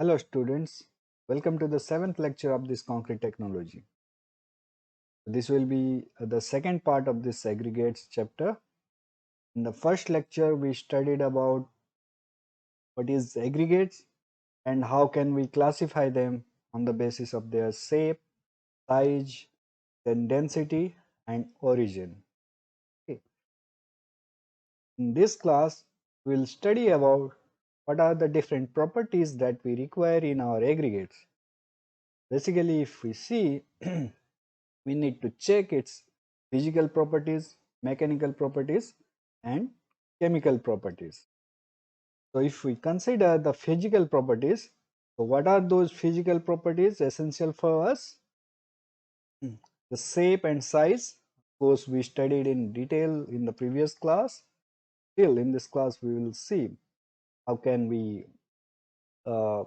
Hello students, welcome to the 7th lecture of this concrete technology. This will be the second part of this aggregates chapter. In the first lecture we studied about what is aggregates and how can we classify them on the basis of their shape, size, then density and origin. Okay. In this class we will study about what are the different properties that we require in our aggregates. Basically, if we see we need to check its physical properties, mechanical properties and chemical properties. So if we consider the physical properties, so what are those physical properties essential for us? The shape and size, of course we studied in detail in the previous class. Still in this class we will see how can we uh,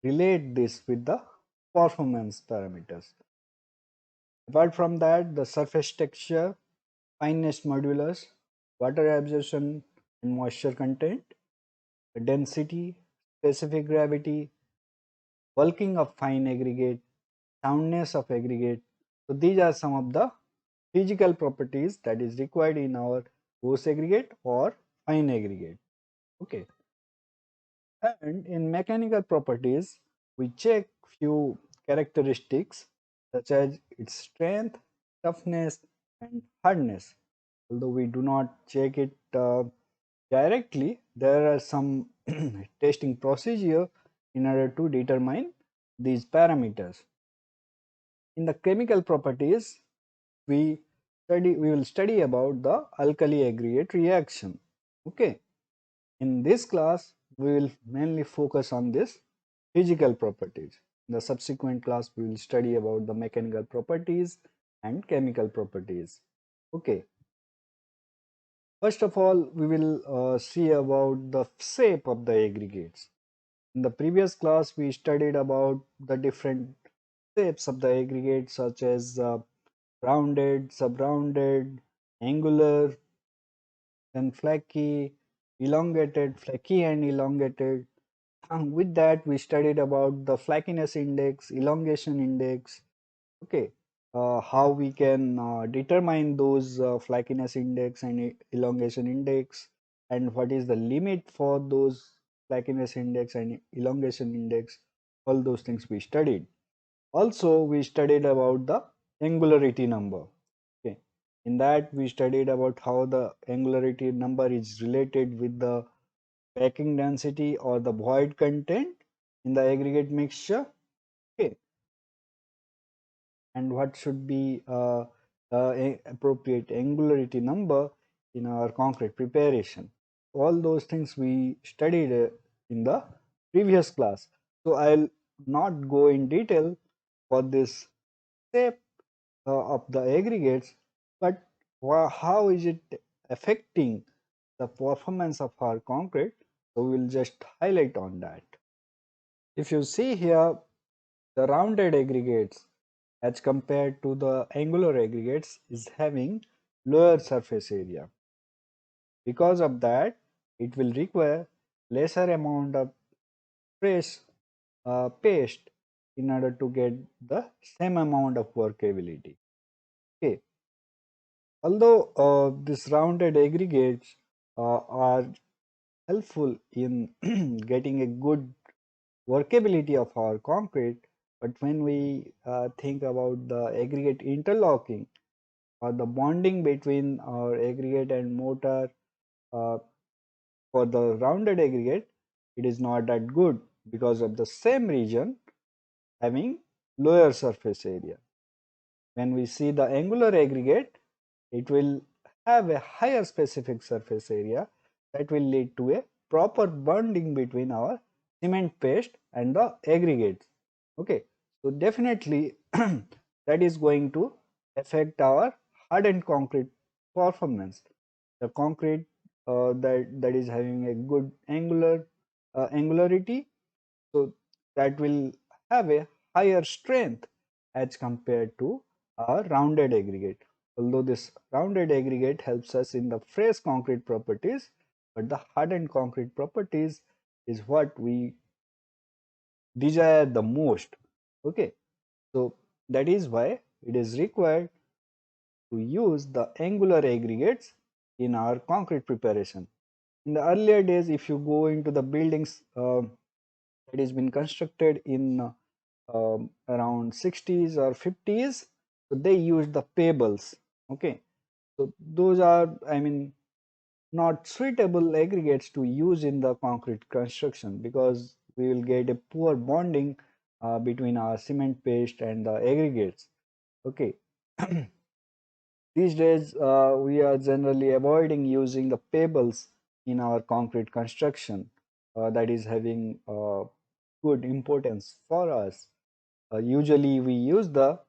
relate this with the performance parameters. Apart from that, the surface texture, fineness modulus, water absorption and moisture content, density, specific gravity, bulking of fine aggregate, soundness of aggregate. So these are some of the physical properties that is required in our coarse aggregate or fine aggregate. Okay. And in mechanical properties, we check few characteristics such as its strength, toughness and hardness. Although we do not check it directly, there are some testing procedure in order to determine these parameters. In the chemical properties, we will study about the alkali aggregate reaction. Okay. In this class, we will mainly focus on this physical properties. In the subsequent class, we will study about the mechanical properties and chemical properties. Okay. First of all, we will see about the shape of the aggregates. In the previous class, we studied about the different shapes of the aggregates such as rounded, sub-rounded, angular, then flaky, elongated, flaky and elongated. With that, we studied about the flakiness index, elongation index. Okay, how we can determine those flakiness index and elongation index, and what is the limit for those flakiness index and elongation index. All those things we studied. Also, we studied about the angularity number. Okay, in that we studied about how the angularity number is related with the packing density or the void content in the aggregate mixture. Okay, and what should be appropriate angularity number in our concrete preparation. All those things we studied in the previous class. So I'll not go in detail for this shape of the aggregates, but how is it affecting the performance of our concrete? So we'll just highlight on that. If you see here, the rounded aggregates as compared to the angular aggregates is having lower surface area. Because of that, it will require lesser amount of fresh paste in order to get the same amount of workability. Okay. Although these rounded aggregates are helpful in getting a good workability of our concrete, but when we think about the aggregate interlocking or the bonding between our aggregate and mortar uh, for the rounded aggregate, it is not that good because of the same region having lower surface area. When we see the angular aggregate, it will have a higher specific surface area that will lead to a proper bonding between our cement paste and the aggregates. Okay, so definitely that is going to affect our hardened concrete performance. The concrete that is having a good angularity, so that will have a higher strength as compared to a rounded aggregate. Although this rounded aggregate helps us in the fresh concrete properties, but the hardened concrete properties is what we desire the most. Okay, so that is why it is required to use the angular aggregates in our concrete preparation. In the earlier days, if you go into the buildings that has been constructed in around 60s or 50s, so they used the pebbles. Okay, so those are, I mean, not suitable aggregates to use in the concrete construction, because we will get a poor bonding between our cement paste and the aggregates. Okay. These days we are generally avoiding using the pebbles in our concrete construction, that is having good importance for us. Usually we use the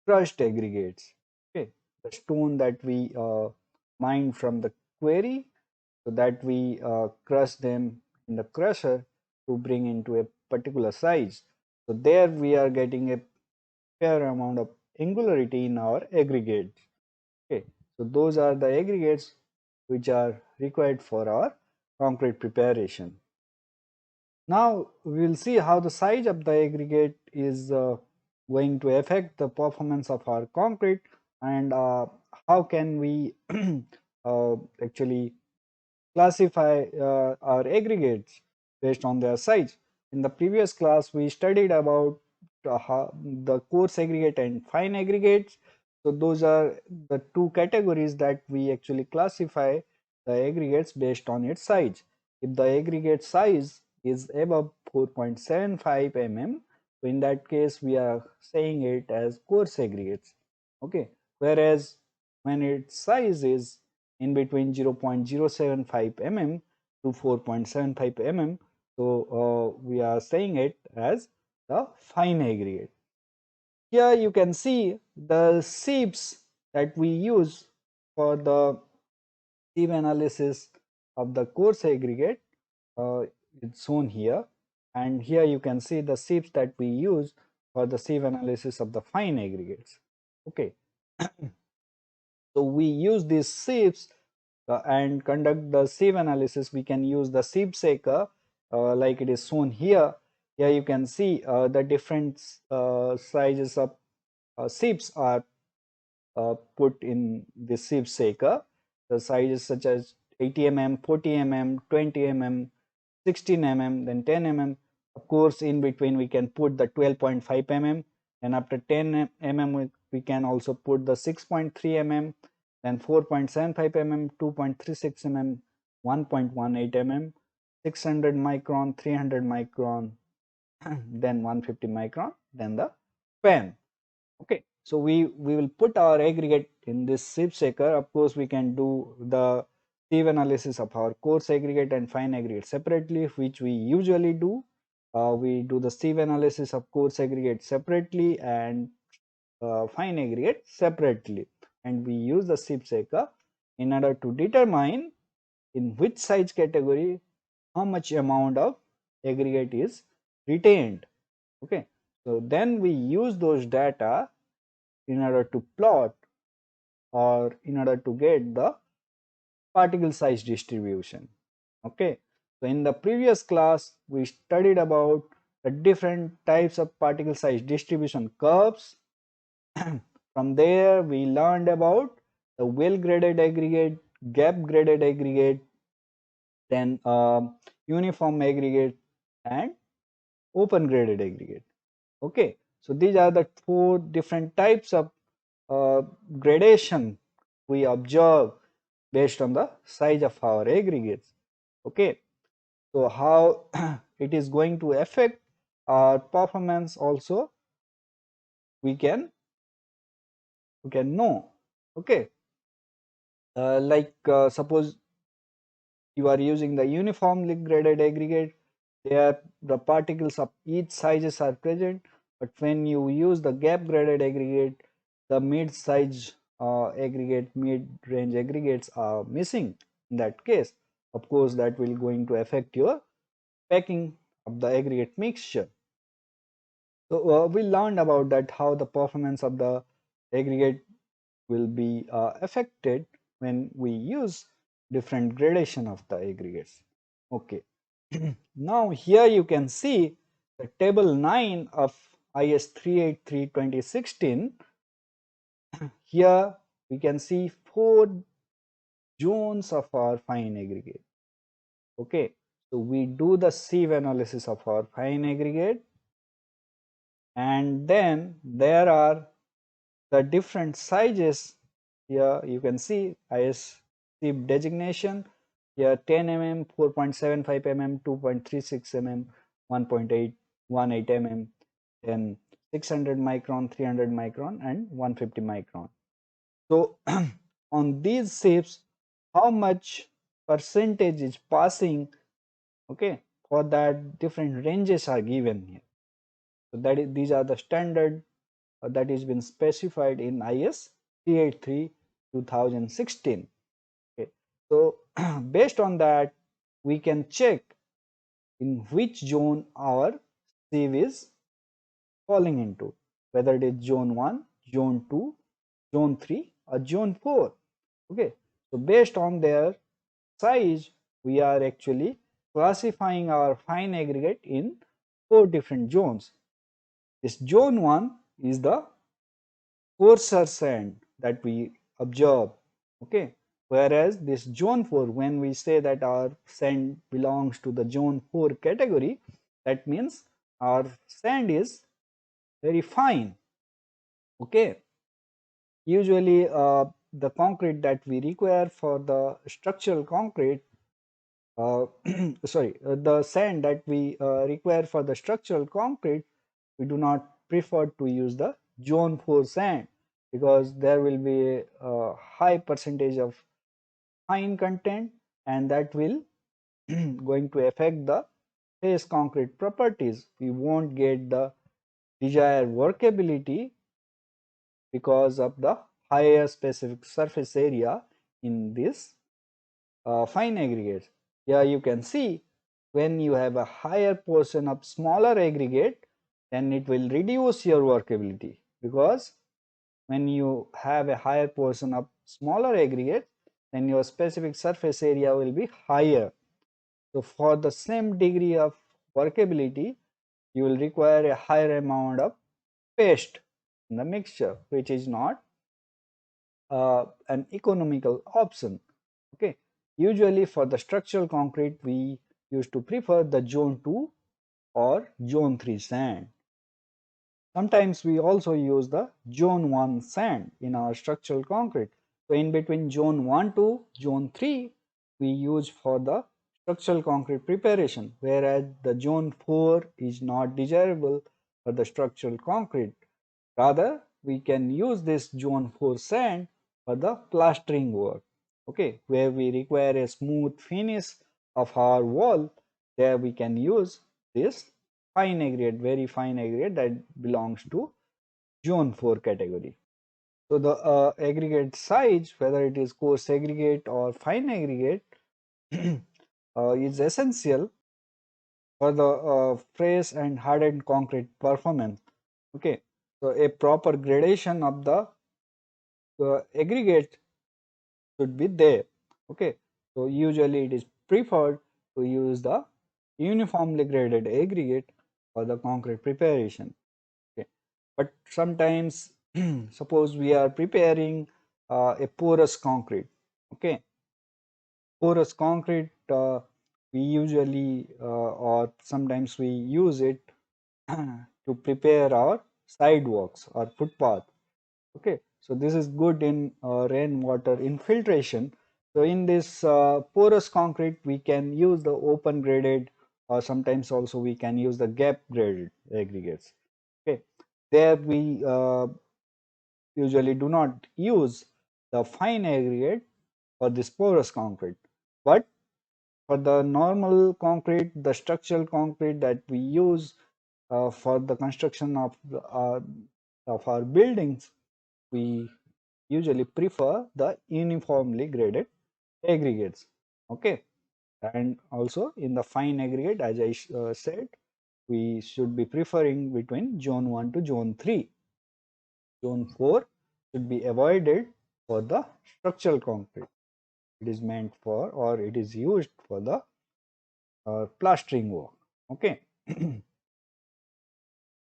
crushed aggregates, okay, the stone that we mine from the quarry, so that we crush them in the crusher to bring into a particular size. So there we are getting a fair amount of angularity in our aggregates. Okay, so those are the aggregates which are required for our concrete preparation. Now we will see how the size of the aggregate is going to affect the performance of our concrete, and how can we actually classify our aggregates based on their size. In the previous class, we studied about the coarse aggregate and fine aggregates. So those are the two categories that we actually classify the aggregates based on its size. If the aggregate size is above 4.75 mm, so in that case we are saying it as coarse aggregates. Okay, whereas when its size is in between 0.075 mm to 4.75 mm, so we are saying it as the fine aggregate. Here you can see the sieves that we use for the sieve analysis of the coarse aggregate. It's shown here, and here you can see the sieves that we use for the sieve analysis of the fine aggregates. Okay, so we use these sieves and conduct the sieve analysis. We can use the sieve shaker like it is shown here. Here you can see the different sizes of sieves are put in the sieve shaker. The sizes such as 80 mm, 40 mm, 20 mm, 16 mm, then 10 mm. Of course, in between we can put the 12.5 mm, and after 10 mm we can also put the 6.3 mm, then 4.75 mm, 2.36 mm, 1.18 mm, 600 micron, 300 micron, then 150 micron, then the pen. Okay, so we will put our aggregate in this sieve shaker. Of course, we can do the sieve analysis of our coarse aggregate and fine aggregate separately, which we usually do. We do the sieve analysis of coarse aggregate separately and fine aggregate separately, and we use the sieve shaker in order to determine in which size category how much amount of aggregate is retained. Okay, so then we use those data in order to plot or in order to get the particle size distribution. Okay, so in the previous class we studied about the different types of particle size distribution curves. From there we learned about the well graded aggregate, gap graded aggregate, then uniform aggregate and open graded aggregate. Okay, so these are the four different types of gradation we observe based on the size of our aggregates. Okay, so how it is going to affect our performance also we can know. Okay, like suppose you are using the uniformly graded aggregate, there the particles of each sizes are present, but when you use the gap graded aggregate, the mid size aggregate, mid range aggregates are missing. In that case, of course, that will going to affect your packing of the aggregate mixture. So we learned about that how the performance of the aggregate will be affected when we use different gradation of the aggregates. Okay, now here you can see the table 9 of IS 383/2016, here we can see 4 zones of our fine aggregate. Okay, so we do the sieve analysis of our fine aggregate, and then there are the different sizes. Here you can see IS sieve designation. Here 10 mm, 4.75 mm, 2.36 mm, 1.818 mm, then 600 micron, 300 micron, and 150 micron. So on these sieves, how much percentage is passing, okay, for that different ranges are given here. So that is, these are the standard that is been specified in IS 383/2016. Okay. So based on that, we can check in which zone our sieve is falling into, whether it is zone 1, zone 2, zone 3, or zone 4. Okay, so based on their size, we are actually classifying our fine aggregate in 4 different zones. This zone 1 is the coarser sand that we observe. Okay, whereas this zone 4, when we say that our sand belongs to the zone 4 category, that means our sand is very fine. Okay, usually the concrete that we require for the structural concrete, the sand that we require for the structural concrete, we do not prefer to use the zone 4 sand, because there will be a high percentage of fine content, and that will going to affect the face concrete properties. We won't get the desired workability because of the higher specific surface area in this fine aggregates. Here you can see, when you have a higher portion of smaller aggregate, then it will reduce your workability, because when you have a higher portion of smaller aggregate, then your specific surface area will be higher. So for the same degree of workability, you will require a higher amount of paste in the mixture, which is not an economical option. Okay, usually for the structural concrete, we used to prefer the zone 2 or zone 3 sand. Sometimes we also use the zone 1 sand in our structural concrete. So in between zone 1 to zone 3, we use for the structural concrete preparation, whereas the zone 4 is not desirable for the structural concrete. Rather, we can use this zone 4 sand for the plastering work, okay, where we require a smooth finish of our wall. There we can use this fine aggregate, very fine aggregate that belongs to zone 4 category. So the aggregate size, whether it is coarse aggregate or fine aggregate, is essential for the fresh and hardened concrete performance. Okay, so a proper gradation of the aggregate should be there. Okay, so usually it is preferred to use the uniformly graded aggregate for the concrete preparation. Okay, but sometimes suppose we are preparing a porous concrete. Okay, porous concrete, we usually or sometimes we use it to prepare our sidewalks or footpath. Okay, so this is good in rainwater infiltration. So in this porous concrete, we can use the open graded, or sometimes also we can use the gap graded aggregates. Okay, there we usually do not use the fine aggregate for this porous concrete, but for the normal concrete, the structural concrete that we use for the construction of our buildings, we usually prefer the uniformly graded aggregates. Okay, and also in the fine aggregate, as I said, we should be preferring between zone 1 to zone 3. Zone 4 should be avoided for the structural concrete. It is meant for, or it is used for the plastering work. Okay.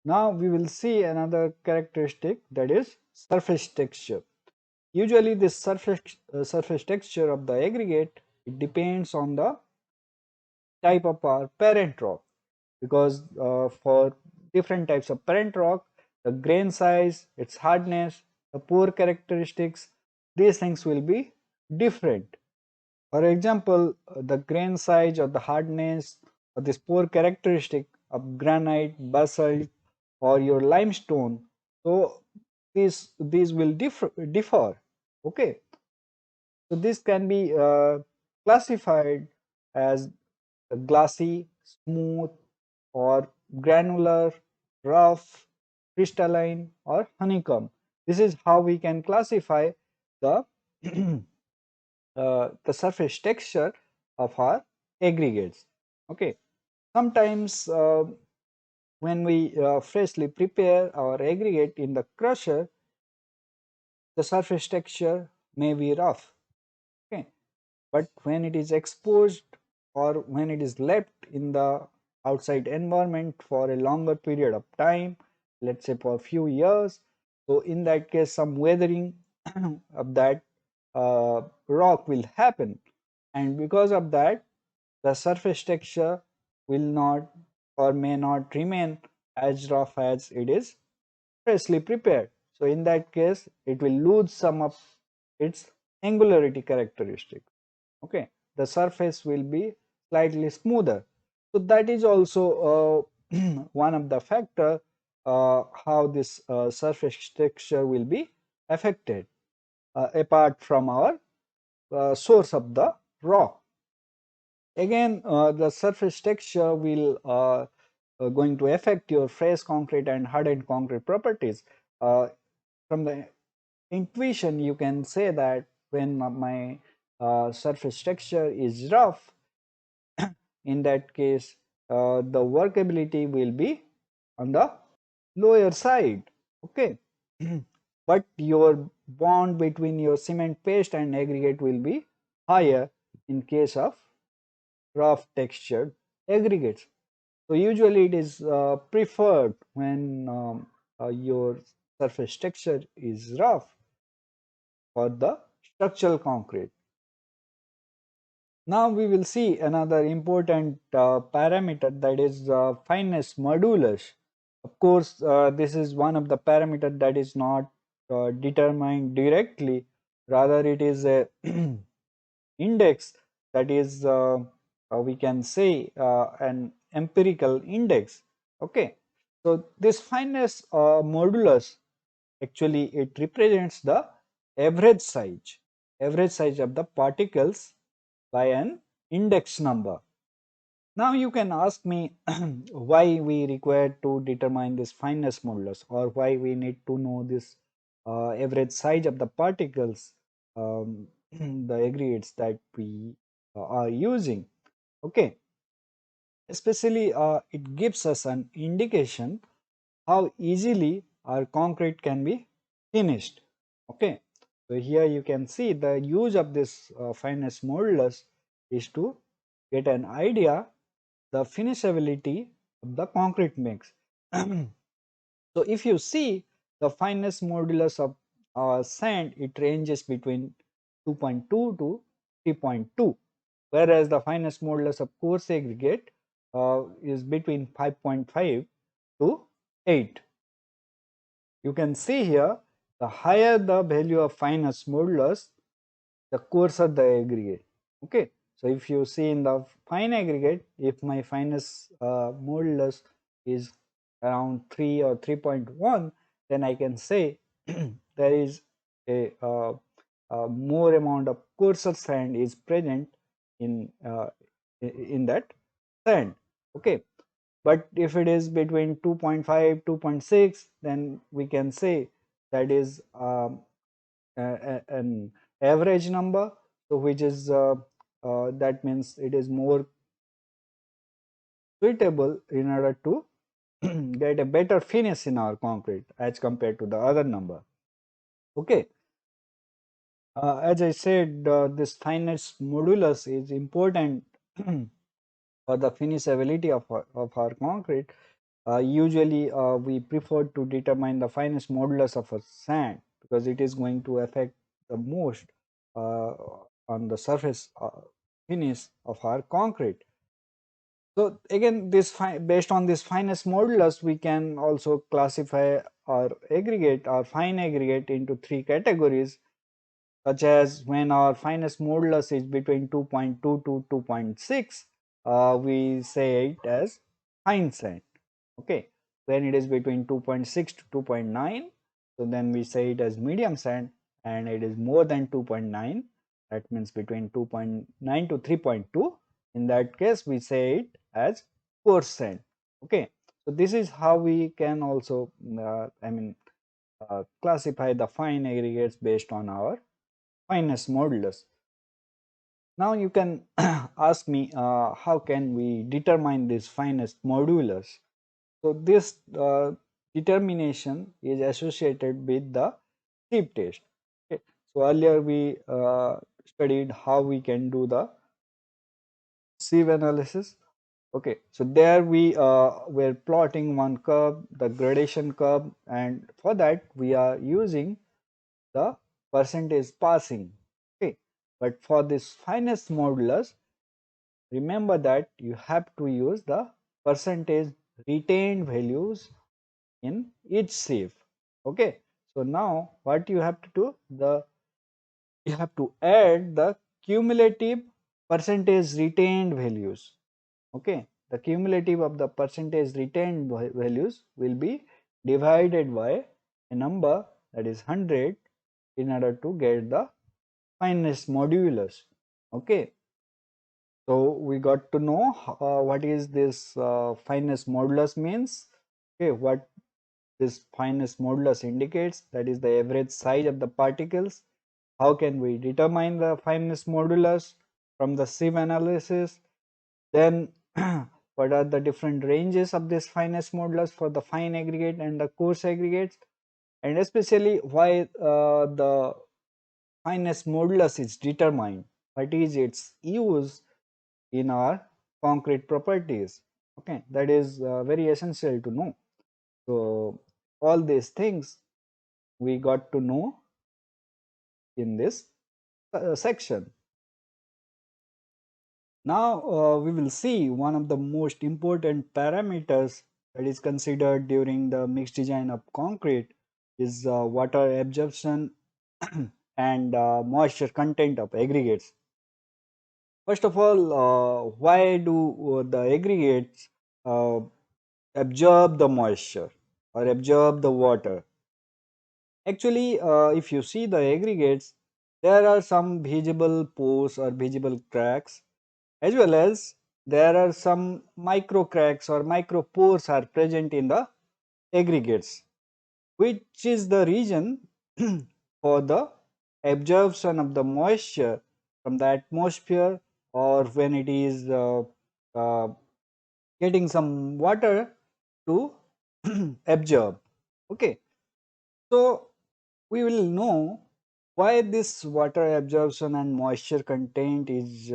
Now we will see another characteristic, that is surface texture. Usually this surface texture of the aggregate, it depends on the type of our parent rock, because for different types of parent rock, the grain size, its hardness, the pore characteristics, these things will be different. For example, the grain size or the hardness or this pore characteristic of granite, basalt, or your limestone, so these will differ. Okay, so this can be classified as glassy, smooth, or granular, rough, crystalline, or honeycomb. This is how we can classify the the surface texture of our aggregates. Okay, sometimes when we freshly prepare our aggregate in the crusher, the surface texture may be rough. Okay, but when it is exposed or when it is left in the outside environment for a longer period of time, let's say for a few years, so in that case some weathering of that rock will happen, and because of that the surface texture will not or may not remain as rough as it is freshly prepared. So in that case it will lose some of its angularity characteristics. Okay, the surface will be slightly smoother. So that is also one of the factor how this surface texture will be affected, apart from our source of the rock. Again, the surface texture will going to affect your fresh concrete and hardened concrete properties. From the intuition, you can say that when my surface texture is rough, in that case, the workability will be on the lower side. Okay, but your bond between your cement paste and aggregate will be higher in case of rough textured aggregates. So usually it is preferred when your surface texture is rough for the structural concrete. Now we will see another important parameter, that is fineness modulus. Of course, this is one of the parameter that is not determined directly, rather it is a index, that is we can say an empirical index. Okay, so this fineness modulus, actually it represents the average size of the particles by an index number. Now you can ask me why we require to determine this fineness modulus, or why we need to know this average size of the particles, the aggregates that we are using. Okay, especially it gives us an indication how easily our concrete can be finished. Okay, so here you can see the use of this fineness modulus is to get an idea the finishability of the concrete mix. So if you see the fineness modulus of sand, it ranges between 2.2 to 3.2, whereas the fineness modulus of coarse aggregate is between 5.5 to 8. You can see here, the higher the value of fineness modulus, the coarser the aggregate. Okay, so if you see in the fine aggregate, if my fineness modulus is around 3 or 3.1, then I can say there is a more amount of coarser sand is present in that sand. Okay, but if it is between 2.5 2.6, then we can say that is an average number, so which is that means it is more suitable in order to get a better finish in our concrete as compared to the other number. Okay, as I said, this fineness modulus is important for the finishability of our concrete, Usually we prefer to determine the finest modulus of a sand because it is going to affect the most uh, on the surface finish of our concrete. So again, based on this finest modulus, we can also classify our aggregate, our fine aggregate, into three categories, such as when our finest modulus is between 2.2 to 2.6, we say it as fine sand. Okay, when it is between 2.6 to 2.9, so then we say it as medium sand, and it is more than 2.9, that means between 2.9 to 3.2, in that case we say it as coarse sand. Okay, so this is how we can also classify the fine aggregates based on our fineness modulus. Now you can ask me, how can we determine this finest modulus? So this determination is associated with the sieve test. Okay. So earlier we studied how we can do the sieve analysis. Okay, so there we were plotting one curve, the gradation curve, and for that we are using the percentage passing. Okay, but for this finest modulus, remember that you have to use the percentage retained values in each sieve. Okay, so now what you have to do, you have to add the cumulative percentage retained values. Okay, the cumulative of the percentage retained values will be divided by a number, that is 100, in order to get the fineness modulus. Okay, so we got to know what is this fineness modulus means. Okay, what this fineness modulus indicates, that is the average size of the particles. How can we determine the fineness modulus from the sieve analysis? Then what are the different ranges of this fineness modulus for the fine aggregate and the coarse aggregates, and especially why the fineness modulus is determined, what is its use in our concrete properties. Okay, that is very essential to know. So all these things we got to know in this section. Now we will see one of the most important parameters that is considered during the mixed design of concrete is water absorption and moisture content of aggregates. First of all, why do the aggregates uh, absorb the moisture or absorb the water? Actually, if you see the aggregates, there are some visible pores or visible cracks, as well as there are some micro cracks or micro pores are present in the aggregates, which is the region for the absorption of the moisture from the atmosphere, or when it is uh, getting some water to absorb. Okay, so we will know why this water absorption and moisture content is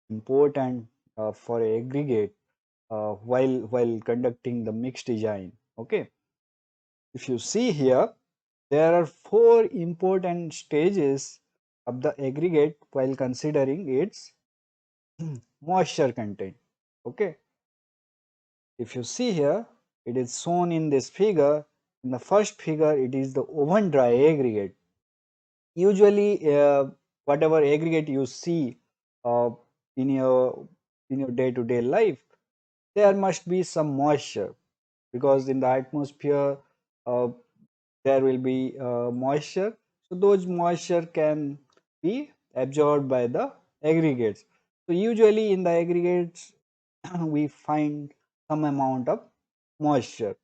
important for aggregate while conducting the mixed design. Okay, if you see here, there are four important stages of the aggregate while considering its moisture content. Okay, if you see here, it is shown in this figure. In the first figure, it is the oven dry aggregate. Usually whatever aggregate you see uh, in your day to day life, there must be some moisture, because in the atmosphere uh, there will be moisture, so those moisture can be absorbed by the aggregates. So usually in the aggregates we find some amount of moisture.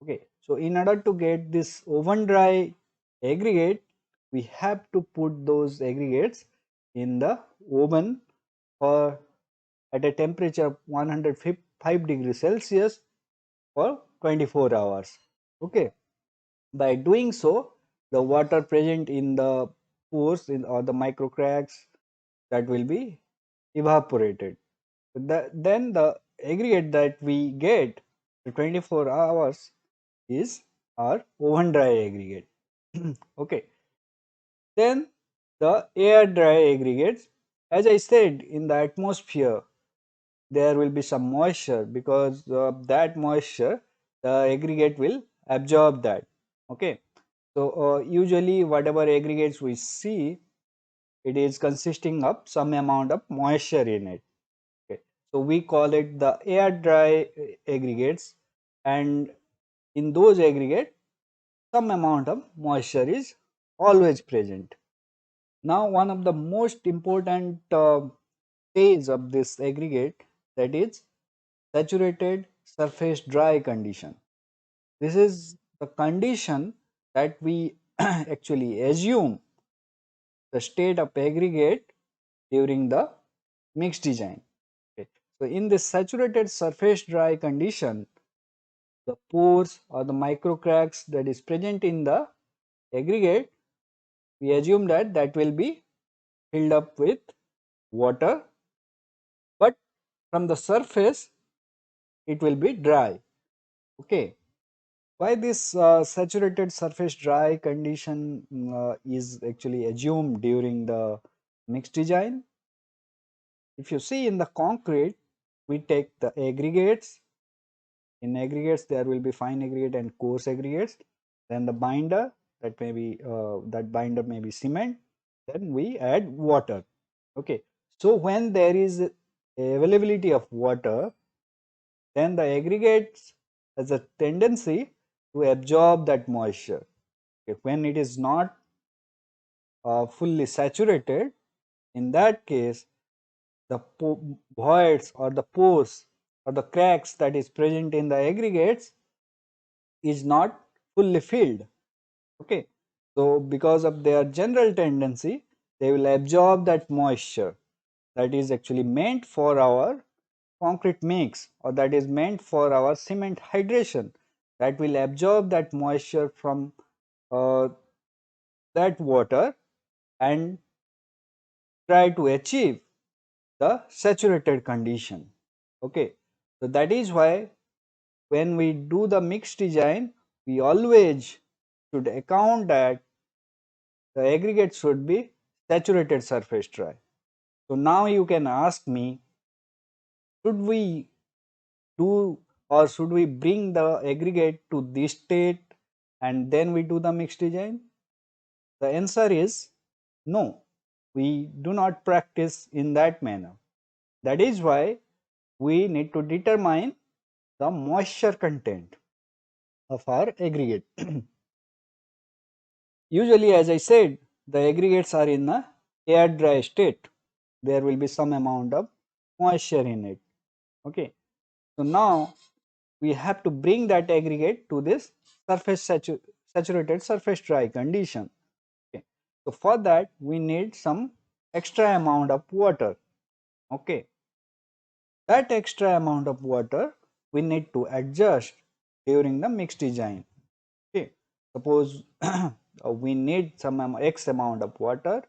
Okay, so in order to get this oven dry aggregate, we have to put those aggregates in the oven for at a temperature of 105 degrees Celsius for 24 hours. Okay, by doing so, the water present in the pores or the micro cracks, that will be evaporated. Then the aggregate that we get The 24 hours is our oven dry aggregate. Okay, then the air dry aggregates, as I said, in the atmosphere there will be some moisture. Because of that moisture, the aggregate will absorb that. Okay, so usually whatever aggregates we see, it is consisting of some amount of moisture in it. Okay, so we call it the air dry aggregates, and in those aggregates some amount of moisture is always present. Now one of the most important phase of this aggregate, that is saturated surface dry condition. This is the condition that we actually assume the state of aggregate during the mixed design. Okay. So in this saturated surface dry condition, the pores or the micro cracks that is present in the aggregate, we assume that that will be filled up with water, but from the surface it will be dry. Okay. Why this saturated surface dry condition is actually assumed during the mixed design? If you see in the concrete, we take the aggregates. In aggregates there will be fine aggregate and coarse aggregates. Then the binder, that binder may be cement. Then we add water. Okay. So when there is availability of water, then the aggregates has a tendency to absorb that moisture. Okay. When it is not fully saturated, in that case the voids or the pores or the cracks that is present in the aggregates is not fully filled. Okay. So because of their general tendency, they will absorb that moisture that is actually meant for our concrete mix, or that is meant for our cement hydration, that will absorb that moisture from uh, that water and try to achieve the saturated condition. Okay. So that is why when we do the mixed design, we always should account that the aggregate should be saturated surface dry. So now you can ask me, should we do, or should we bring the aggregate to this state and then we do the mixed design? The answer is no. We do not practice in that manner. That is why we need to determine the moisture content of our aggregate. Usually, as I said, the aggregates are in a air dry state. There will be some amount of moisture in it. Okay. So now we have to bring that aggregate to this saturated surface dry condition. Okay. So for that we need some extra amount of water. Okay. That extra amount of water we need to adjust during the mixed design. Okay. Suppose we need some x amount of water,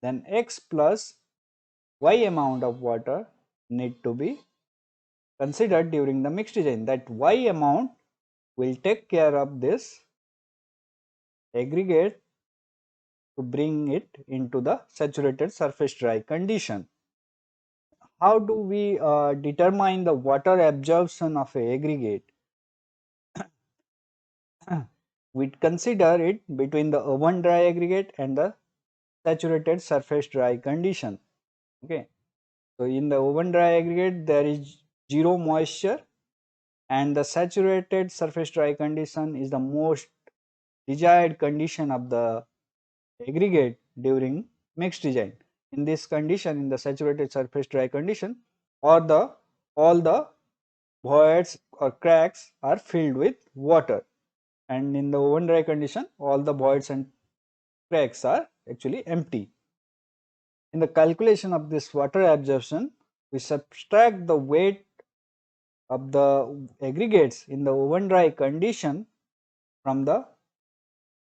then x plus y amount of water need to be considered during the mixed design. That y amount will take care of this aggregate to bring it into the saturated surface dry condition. How do we determine the water absorption of a aggregate? We consider it between the oven dry aggregate and the saturated surface dry condition. Okay. So in the oven dry aggregate there is zero moisture, and the saturated surface dry condition is the most desired condition of the aggregate during mixed design. In this condition, in the saturated surface dry condition, or the all the voids or cracks are filled with water, and in the oven dry condition all the voids and cracks are actually empty. In the calculation of this water absorption, we subtract the weight of the aggregates in the oven dry condition from the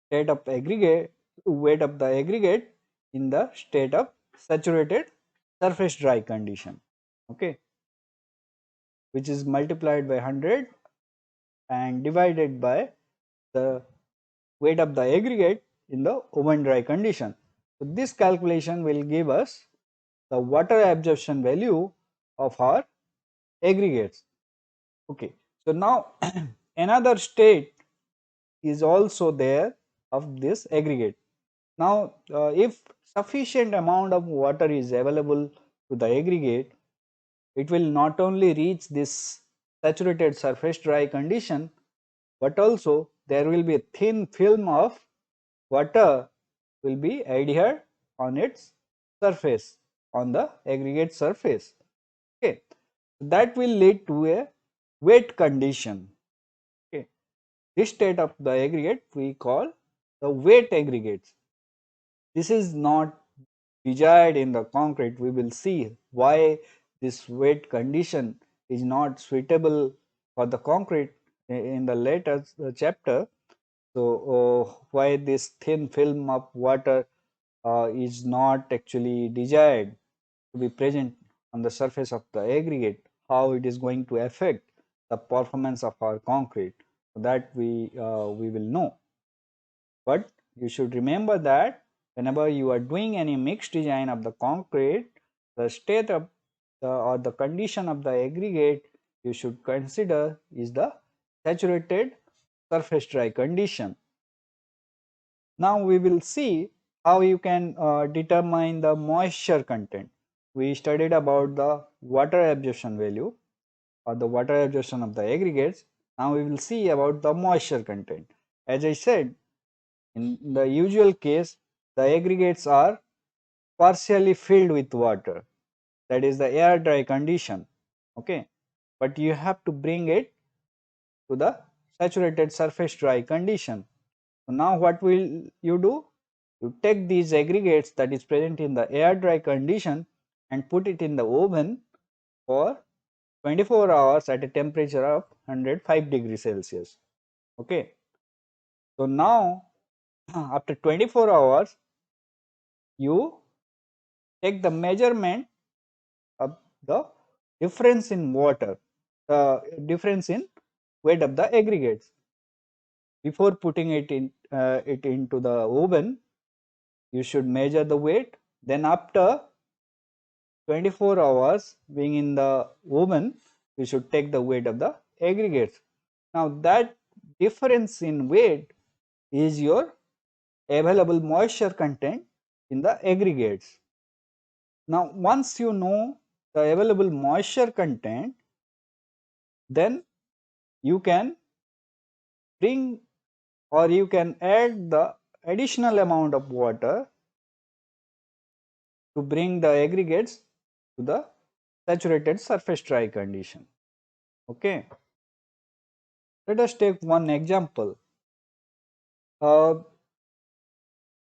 state of aggregate weight of the aggregate in the state of saturated surface dry condition. Okay, which is multiplied by 100 and divided by the weight of the aggregate in the oven dry condition. So this calculation will give us the water absorption value of our aggregates. Okay, so now another state is also there of this aggregate. Now if sufficient amount of water is available to the aggregate, it will not only reach this saturated surface dry condition, but also there will be a thin film of water will be adhered on its surface, on the aggregate surface. Okay, that will lead to a wet condition. Okay, this state of the aggregate we call the wet aggregates. This is not desired in the concrete. We will see why this wet condition is not suitable for the concrete in the later chapter. So why this thin film of water is not actually desired to be present on the surface of the aggregate, how it is going to affect the performance of our concrete, that we will know. But you should remember that whenever you are doing any mixed design of the concrete, the state of or the condition of the aggregate you should consider is the saturated surface dry condition. Now we will see how you can determine the moisture content. We studied about the water absorption value or the water absorption of the aggregates. Now we will see about the moisture content. As I said, in the usual case, the aggregates are partially filled with water, that is the air dry condition. Okay, but you have to bring it to the saturated surface dry condition. So now what will you do? You take these aggregates that is present in the air dry condition and put it in the oven for 24 hours at a temperature of 105 degrees Celsius. Okay. So now after 24 hours you take the measurement of the difference in water, the difference in weight of the aggregates. Before putting it into the oven, you should measure the weight. Then after 24 hours being in the oven, you should take the weight of the aggregates. Now that difference in weight is your available moisture content in the aggregates. Now once you know the available moisture content, then you can bring or you can add the additional amount of water to bring the aggregates to the saturated surface dry condition. Okay, let us take one example. For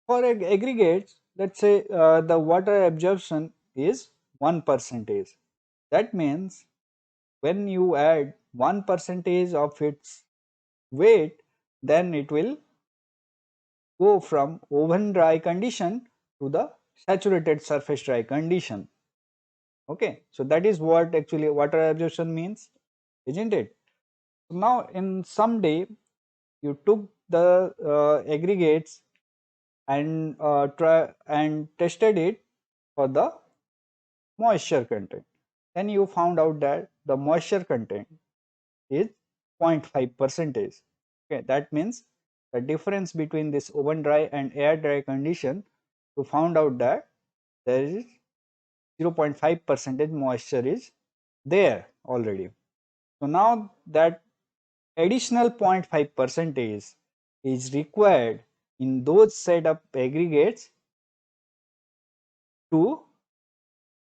aggregates, let's say the water absorption is 1%. That means when you add 1% of its weight, then it will go from oven dry condition to the saturated surface dry condition. Okay, so that is what actually water absorption means, isn't it? So now in some day you took the aggregates and try and tested it for the moisture content. Then you found out that the moisture content is 0.5 percentage. Okay, that means the difference between this oven dry and air dry condition, you found out that there is 0.5 percentage moisture is there already. So now that additional 0.5 percentage is required in those set of aggregates to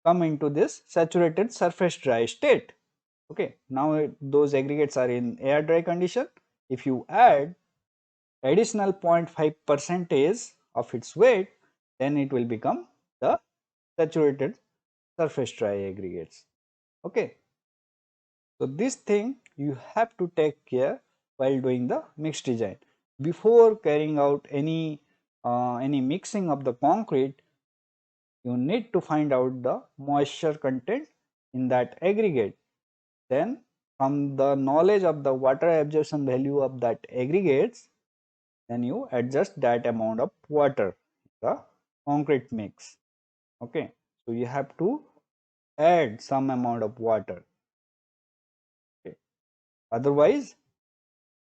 come into this saturated surface dry state. Okay, now those aggregates are in air dry condition. If you add additional 0.5 percentage of its weight, then it will become the saturated surface dry aggregates. Okay, so this thing you have to take care while doing the mixed design. Before carrying out any mixing of the concrete, you need to find out the moisture content in that aggregate. Then from the knowledge of the water absorption value of that aggregates, then you adjust that amount of water in the concrete mix. Okay, so you have to add some amount of water. Okay. Otherwise,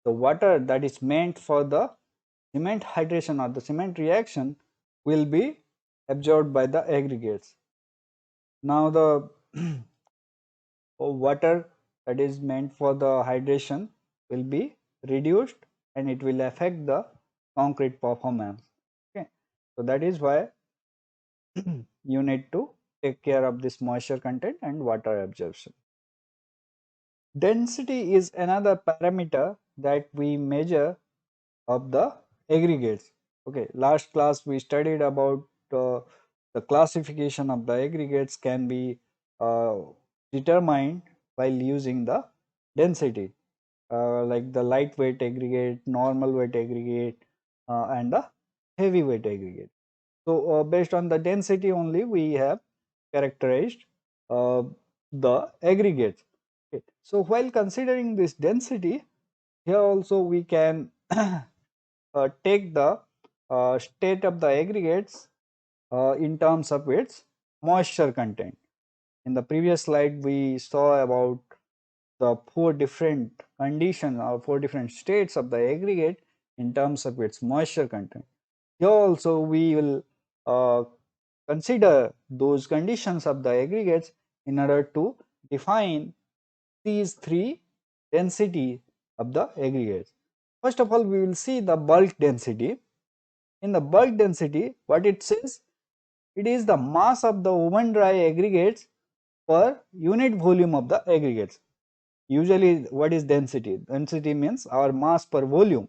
the water that is meant for the cement hydration or the cement reaction will be absorbed by the aggregates. Now the water that is meant for the hydration will be reduced and it will affect the concrete performance. Okay, so that is why you need to take care of this moisture content and water absorption. Density is another parameter that we measure of the aggregates. Okay, last class we studied about the classification of the aggregates can be uh, determined while using the density, like the lightweight aggregate, normal weight aggregate, and the heavyweight aggregate. So based on the density only we have characterized uh, the aggregates. Okay. So while considering this density, here also we can take the state of the aggregates in terms of its moisture content. In the previous slide we saw about the four different conditions or four different states of the aggregate in terms of its moisture content. Here also we will consider those conditions of the aggregates in order to define these three density of the aggregates. First of all, we will see the bulk density. In the bulk density, what it says, it is the mass of the oven dry aggregates per unit volume of the aggregates. Usually what is density? Density means our mass per volume.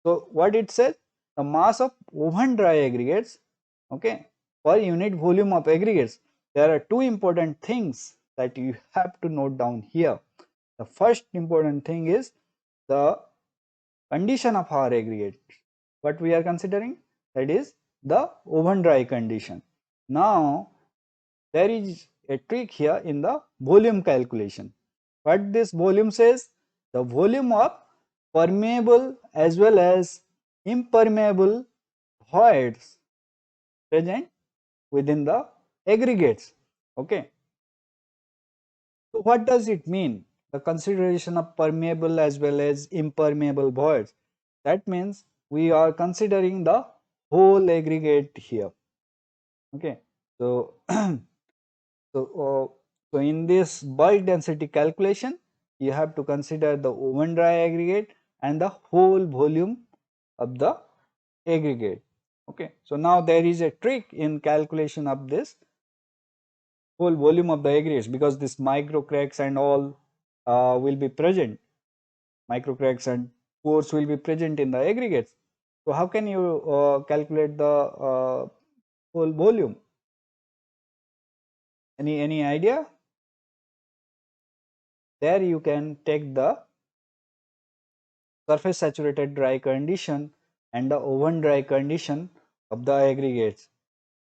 So what it says, the mass of oven dry aggregates, okay, per unit volume of aggregates. There are two important things that you have to note down here. The first important thing is the condition of our aggregate. What we are considering, that is the oven dry condition. Now there is a trick here in the volume calculation. What this volume says, the volume of permeable as well as impermeable voids present within the aggregates. Okay. So what does it mean? The consideration of permeable as well as impermeable voids. That means we are considering the whole aggregate here. Okay. So So, so in this bulk density calculation, you have to consider the oven dry aggregate and the whole volume of the aggregate. Okay. So now there is a trick in calculation of this whole volume of the aggregates, because this micro cracks and all will be present. Micro cracks and pores will be present in the aggregates. So how can you calculate the whole volume? Any idea? There you can take the surface saturated dry condition and the oven dry condition of the aggregates.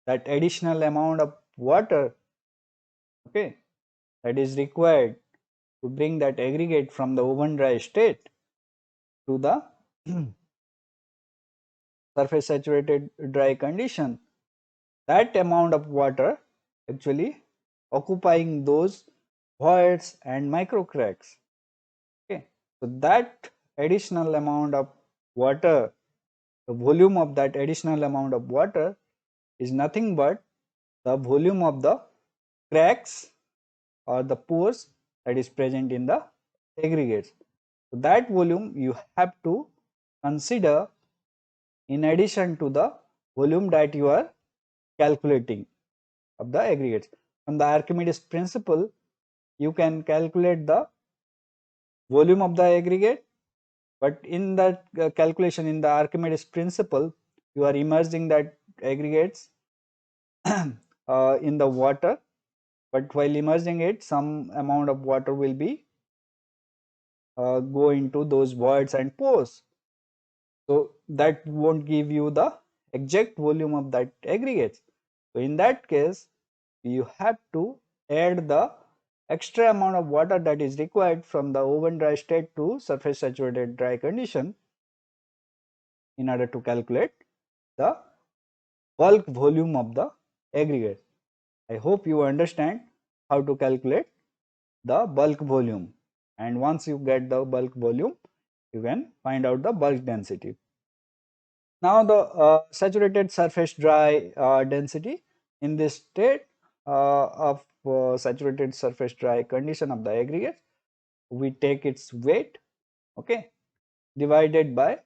That additional amount of water, okay, that is required to bring that aggregate from the oven dry state to the surface saturated dry condition, that amount of water actually occupying those voids and micro cracks. Okay, so that additional amount of water, the volume of that additional amount of water is nothing but the volume of the cracks or the pores that is present in the aggregates. So that volume you have to consider in addition to the volume that you are calculating of the aggregates. From the Archimedes principle, you can calculate the volume of the aggregate, but in that calculation in the Archimedes principle, you are immersing that aggregates in the water, but while immersing it, some amount of water will be go into those voids and pores. So that won't give you the exact volume of that aggregates. So in that case, you have to add the extra amount of water that is required from the oven dry state to surface saturated dry condition in order to calculate the bulk volume of the aggregate. I hope you understand how to calculate the bulk volume, and once you get the bulk volume you can find out the bulk density. Now the saturated surface dry density in this state of saturated surface dry condition of the aggregate, we take its weight, okay, divided by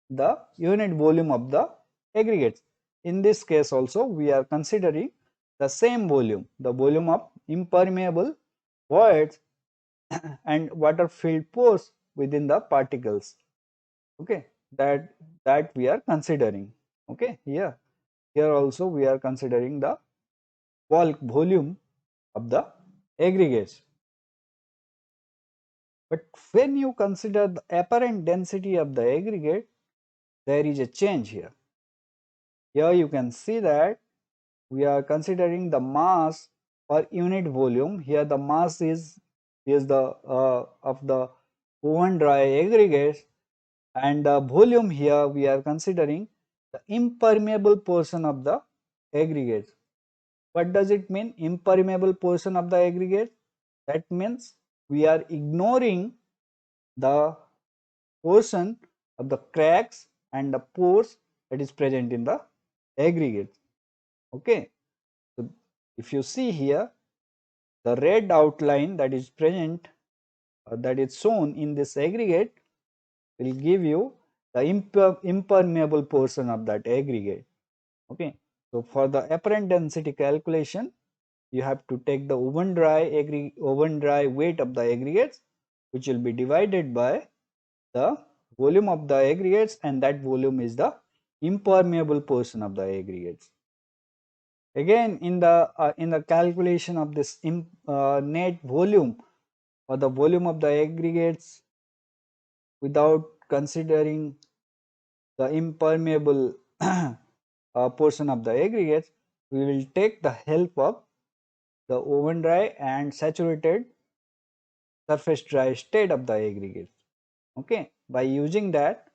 the unit volume of the aggregates. In this case also we are considering the same volume, the volume of impermeable voids and water filled pores within the particles, okay, that we are considering, okay. Here also we are considering the bulk volume of the aggregates. But when you consider the apparent density of the aggregate, there is a change here. Here you can see that we are considering the mass per unit volume. Here the mass is the of the oven dry aggregates, and the volume here we are considering the impermeable portion of the aggregate. What does it mean, impermeable portion of the aggregate? That means we are ignoring the portion of the cracks and the pores that is present in the aggregate, okay. So if you see here, the red outline that is present, that is shown in this aggregate, will give you the impermeable portion of that aggregate, okay. So for the apparent density calculation, you have to take the oven dry weight of the aggregates, which will be divided by the volume of the aggregates, and that volume is the impermeable portion of the aggregates. Again, in the calculation of this net volume or the volume of the aggregates without considering the impermeable portion of the aggregates, we will take the help of the oven dry and saturated surface dry state of the aggregates, okay. By using that,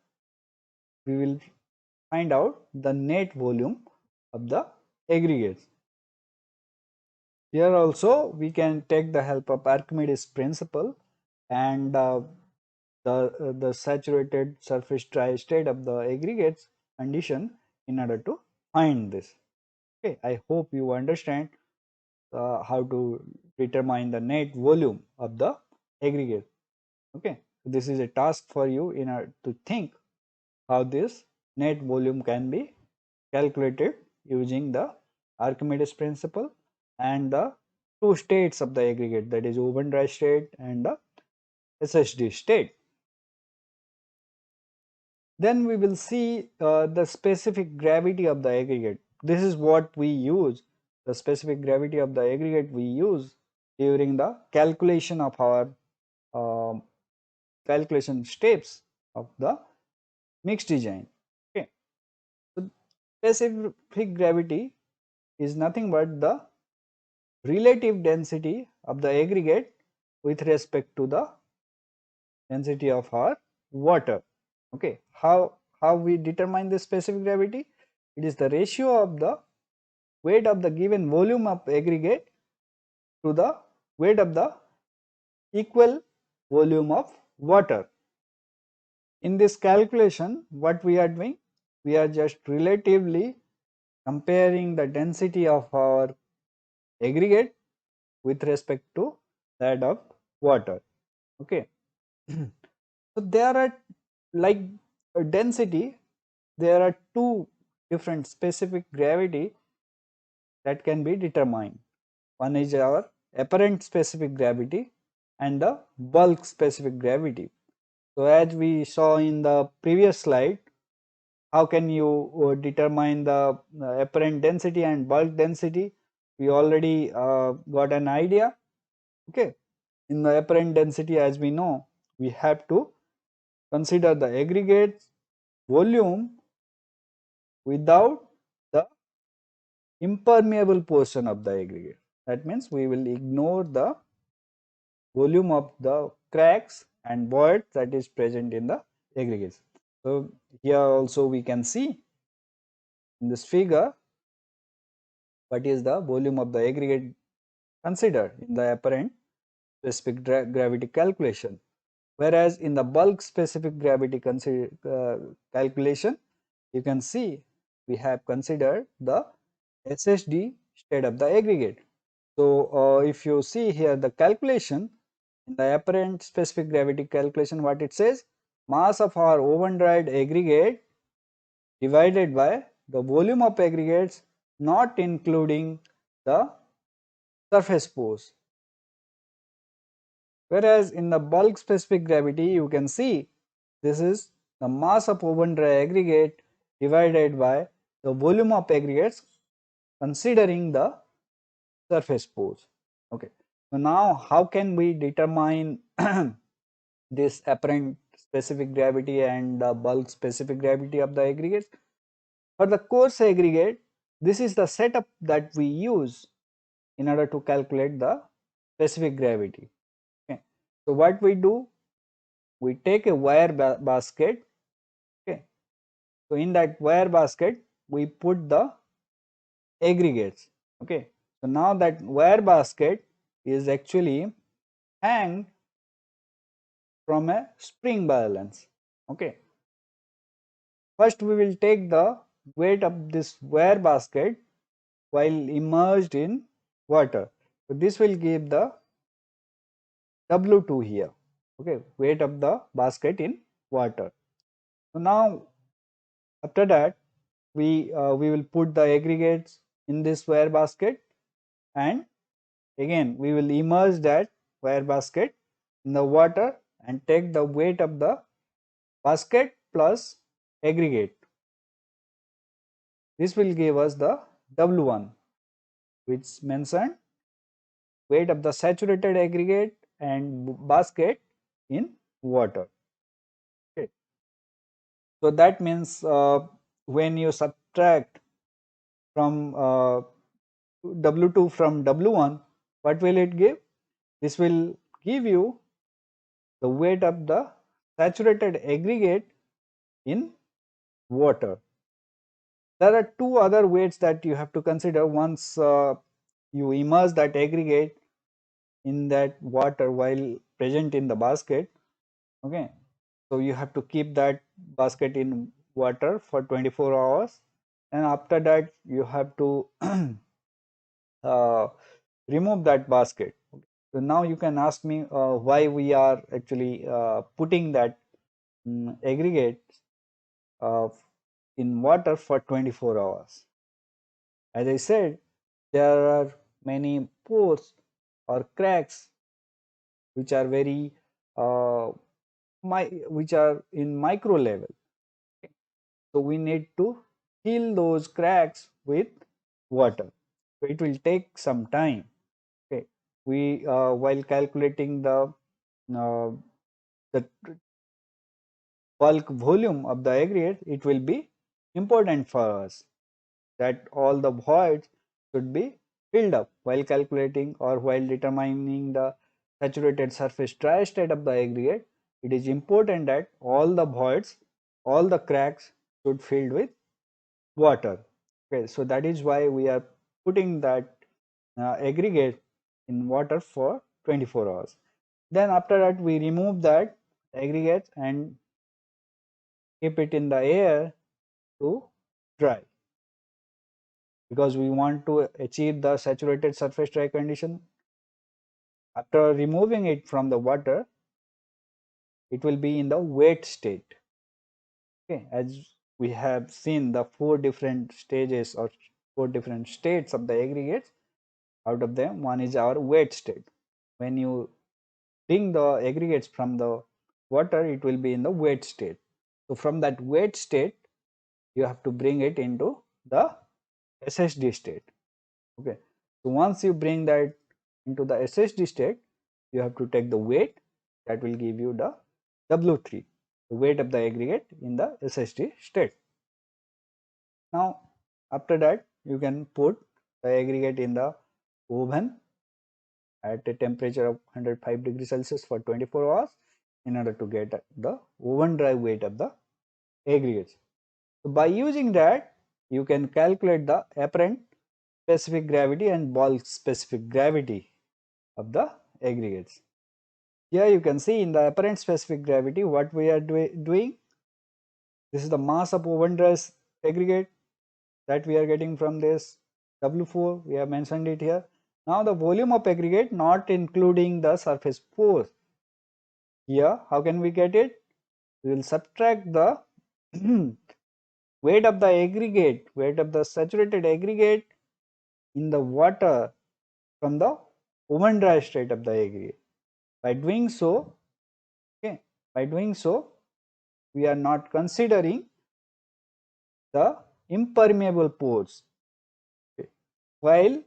we will find out the net volume of the aggregates. Here also we can take the help of Archimedes principle and the saturated surface dry state of the aggregates condition in order to find this, okay. I hope you understand how to determine the net volume of the aggregate, okay. This is a task for you in order to think how this net volume can be calculated using the Archimedes principle and the two states of the aggregate, that is oven dry state and the SSD state. Then we will see the specific gravity of the aggregate. This is what we use, the specific gravity of the aggregate we use during the calculation of our um calculation steps of the mixed design, okay. So specific gravity is nothing but the relative density of the aggregate with respect to the density of our water, okay. How we determine the specific gravity? It is the ratio of the weight of the given volume of aggregate to the weight of the equal volume of water. In this calculation, what we are doing, we are just relatively comparing the density of our aggregate with respect to that of water, okay. So there are, like density, there are two different specific gravity that can be determined. One is our apparent specific gravity and the bulk specific gravity. So as we saw in the previous slide, how can you determine the apparent density and bulk density? We already got an idea, okay. In the apparent density, as we know, we have to consider the aggregate volume without the impermeable portion of the aggregate. That means we will ignore the volume of the cracks and voids that is present in the aggregates. So here also we can see in this figure what is the volume of the aggregate considered in the apparent specific gravity calculation. Whereas in the bulk specific gravity calculation, you can see we have considered the SSD state of the aggregate. So, if you see here the calculation in the apparent specific gravity calculation, what it says, mass of our oven dried aggregate divided by the volume of aggregates not including the surface force. Whereas in the bulk specific gravity, you can see this is the mass of oven dry aggregate divided by the volume of aggregates considering the surface force. Okay. So now how can we determine this apparent specific gravity and the bulk specific gravity of the aggregates? For the coarse aggregate, this is the setup that we use in order to calculate the specific gravity. Okay. So what we do, we take a wire basket. Okay. So in that wire basket, we put the aggregates. Okay. So now that wire basket is actually hang from a spring balance. Okay. First we will take the weight of this wire basket while immersed in water. So this will give the W2 here. Okay, weight of the basket in water. So now after that we will put the aggregates in this wire basket, and again we will immerse that wire basket in the water and take the weight of the basket plus aggregate. This will give us the W1, which mentioned weight of the saturated aggregate and basket in water. Okay. So that means when you subtract from W2 from W1, what will it give? This will give you the weight of the saturated aggregate in water. There are two other weights that you have to consider once you immerse that aggregate in that water while present in the basket. Okay, so you have to keep that basket in water for 24 hours, and after that you have to uh, remove that basket. So now you can ask me why we are actually putting that aggregate uh, in water for 24 hours. As I said, there are many pores or cracks which are very uh, which are in micro level. So we need to fill those cracks with water. So it will take some time. Okay, we while calculating uh, the bulk volume of the aggregate, it will be important for us that all the voids should be filled up while calculating or while determining the saturated surface dry state of the aggregate. It is important that all the voids, all the cracks should filled with water. Okay, so that is why we are putting that aggregate in water for 24 hours. Then after that we remove that aggregate and keep it in the air to dry, because we want to achieve the saturated surface dry condition. After removing it from the water, it will be in the wet state. Okay, as we have seen the four different stages or four different states of the aggregates, out of them one is our wet state. When you bring the aggregates from the water, it will be in the wet state. So from that wet state, you have to bring it into the SSD state. Okay, so once you bring that into the SSD state, you have to take the weight that will give you the W3, the weight of the aggregate in the SSD state. Now after that you can put the aggregate in the oven at a temperature of 105 degrees Celsius for 24 hours in order to get the oven dry weight of the aggregates. So by using that, you can calculate the apparent specific gravity and bulk specific gravity of the aggregates. Here you can see in the apparent specific gravity what we are doing. This is the mass of oven dry aggregate that we are getting from this W4, we have mentioned it here. Now the volume of aggregate not including the surface force. Here how can we get it? We will subtract the weight of the aggregate, weight of the saturated aggregate in the water from the oven dry state of the aggregate. By doing so, we are not considering the impermeable pores. Okay. While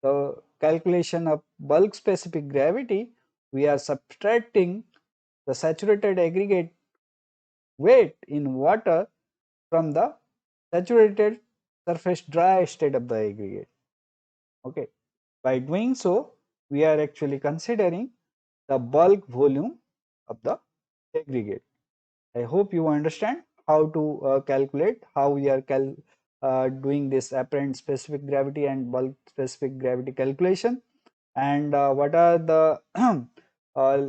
the calculation of bulk specific gravity, we are subtracting the saturated aggregate weight in water from the saturated surface dry state of the aggregate. Okay. By doing so, we are actually considering the bulk volume of the aggregate. I hope you understand how to calculate, how we are doing this apparent specific gravity and bulk specific gravity calculation, and what are the uh,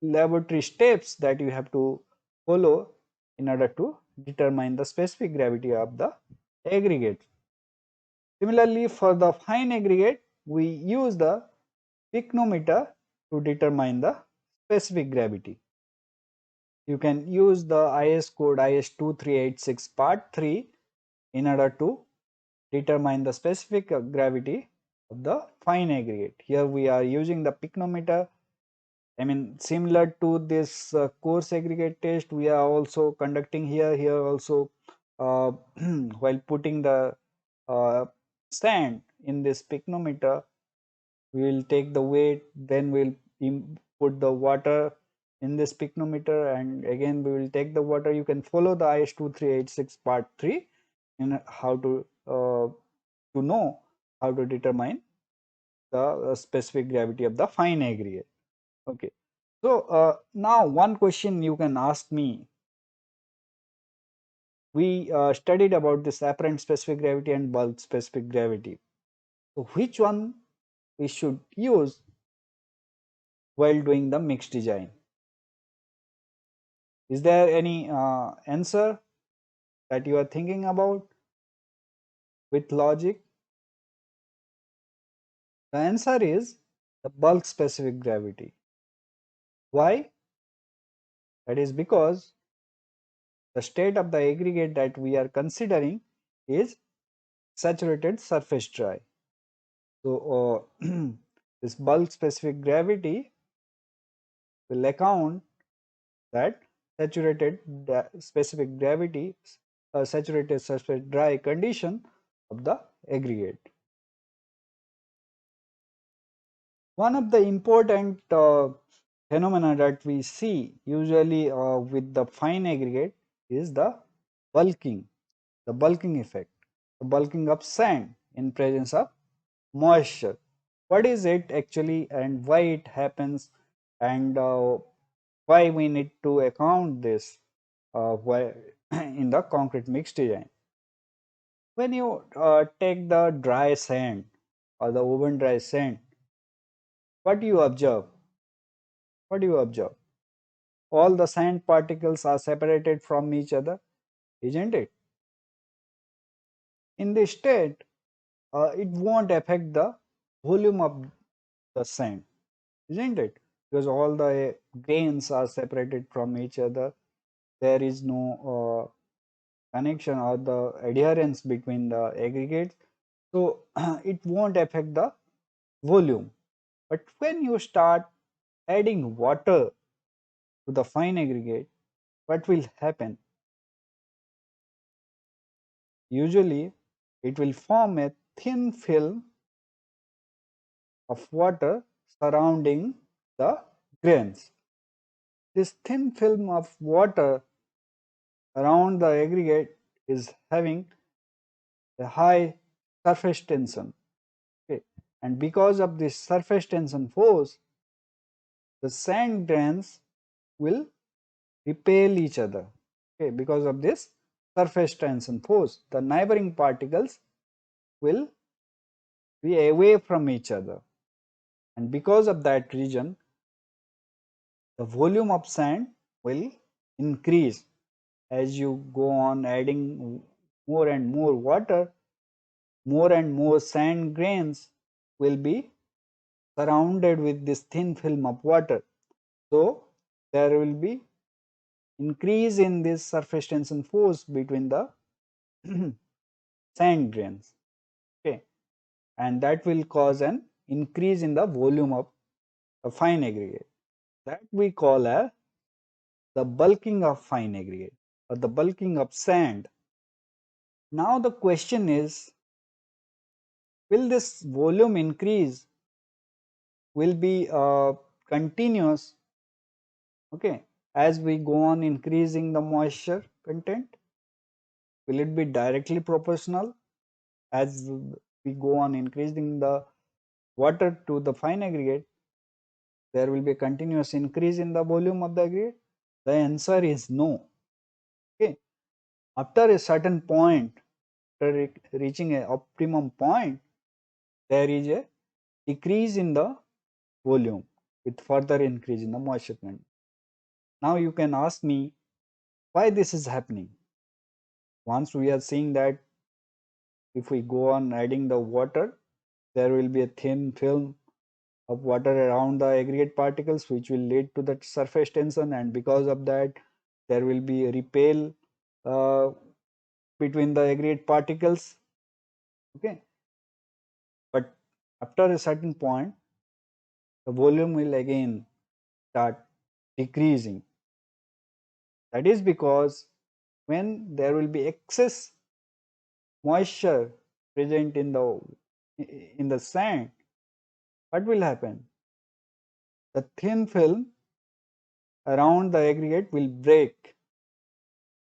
laboratory steps that you have to follow in order to determine the specific gravity of the aggregate. Similarly, for the fine aggregate, we use the pycnometer to determine the specific gravity. You can use the IS code IS 2386 part 3 in order to determine the specific gravity of the fine aggregate. Here we are using the pycnometer. I mean, similar to this coarse aggregate test, we are also conducting here. Here also, while putting the uh, sand in this pycnometer, we will take the weight, then we'll put the water in this pycnometer, and again we will take the water. You can follow the IS 2386 part 3 in how to know how to determine the specific gravity of the fine aggregate. Okay. So now one question you can ask me. We studied about this apparent specific gravity and bulk specific gravity. So which one we should use while doing the mix design? Is there any answer that you are thinking about with logic? The answer is the bulk specific gravity. Why? That is because the state of the aggregate that we are considering is saturated surface dry. So this bulk specific gravity will account that saturated specific gravity, saturated surface dry condition of the aggregate. One of the important phenomena that we see usually with the fine aggregate is the bulking effect, the bulking of sand in presence of moisture. What is it actually and why it happens, and why we need to account this why in the concrete mix design? When you take the dry sand or the oven dry sand, what do you observe? What do you observe? All the sand particles are separated from each other, isn't it? In this state, it won't affect the volume of the sand, isn't it? Because all the grains are separated from each other. There is no connection or the adherence between the aggregates. So it won't affect the volume. But when you start adding water to the fine aggregate, what will happen? Usually, it will form a thin film of water surrounding the grains. This thin film of water around the aggregate is having a high surface tension. Okay. and because of this surface tension force, the sand grains will repel each other. Okay, because of this surface tension force, the neighboring particles will be away from each other, and because of that reason, the volume of sand will increase as you go on adding more and more water. More and more sand grains will be surrounded with this thin film of water. So there will be increase in this surface tension force between the sand grains. Okay, and that will cause an increase in the volume of a fine aggregate. That we call as the bulking of fine aggregate or the bulking of sand. Now the question is, will this volume increase will be continuous, okay, as we go on increasing the moisture content? Will it be directly proportional as we go on increasing the water to the fine aggregate? There will be a continuous increase in the volume of the aggregate? The answer is no. Okay, after a certain point, after reaching a optimum point, there is a decrease in the volume with further increase in the moisture content. Now you can ask me why this is happening. Once we are seeing that if we go on adding the water, there will be a thin film of water around the aggregate particles which will lead to the surface tension, and because of that there will be a repel uh, between the aggregate particles. Okay, but after a certain point the volume will again start decreasing. That is because when there will be excess moisture present in the sand, what will happen? The thin film around the aggregate will break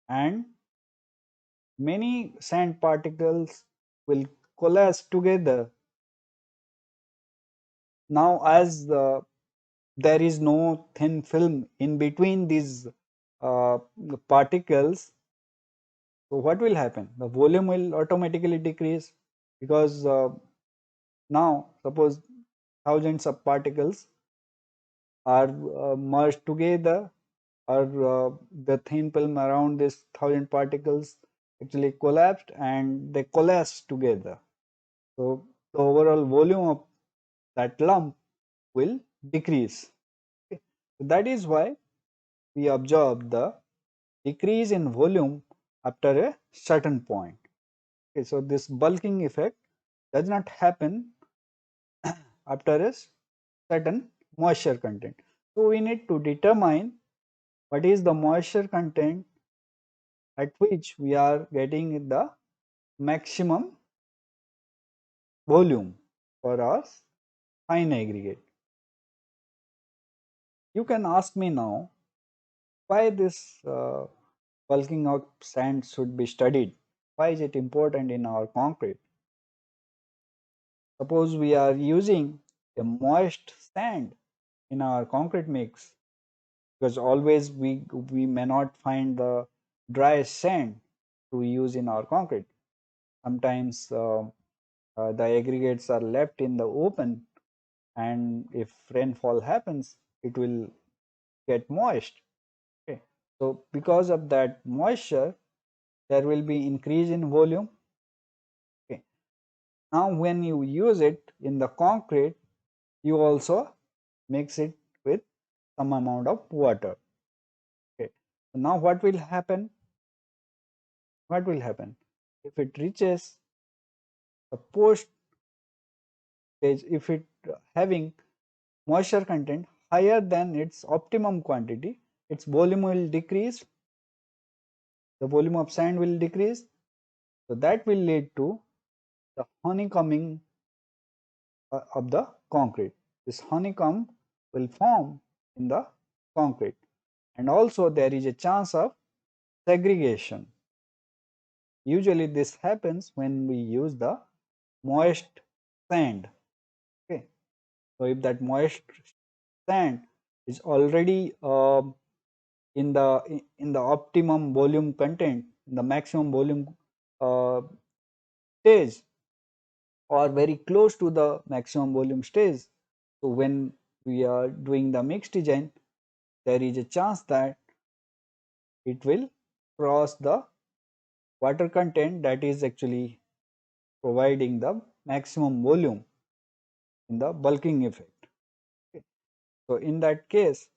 and many sand particles will coalesce together. Now as there is no thin film in between these uh, particles, so what will happen? The volume will automatically decrease because now suppose thousands of particles are merged together, or the thin film around this 1000 particles actually collapsed and they coalesced together. So the overall volume of that lump will decrease. Okay. So that is why we observe the decrease in volume after a certain point. Okay, so this bulking effect does not happen after a certain moisture content. So we need to determine what is the moisture content at which we are getting the maximum volume for our fine aggregate. You can ask me now why this bulking of sand should be studied. Why is it important in our concrete? Suppose we are using a moist sand in our concrete mix, because always we may not find the dry sand to use in our concrete. Sometimes the aggregates are left in the open, and if rainfall happens it will get moist. Okay, so because of that moisture there will be increase in volume. Okay, now when you use it in the concrete you also mix it with some amount of water. Okay, so now what will happen if it reaches the post stage, if it having moisture content higher than its optimum quantity, its volume will decrease, the volume of sand will decrease. So that will lead to the honeycombing of the concrete. This honeycomb will form in the concrete, and also there is a chance of segregation. Usually this happens when we use the moist sand. So if that moist sand is already in the optimum volume content, in the maximum volume uh, stage, or very close to the maximum volume stage. So when we are doing the mix design, there is a chance that it will cross the water content that is actually providing the maximum volume in the bulking effect. Okay. So in that case,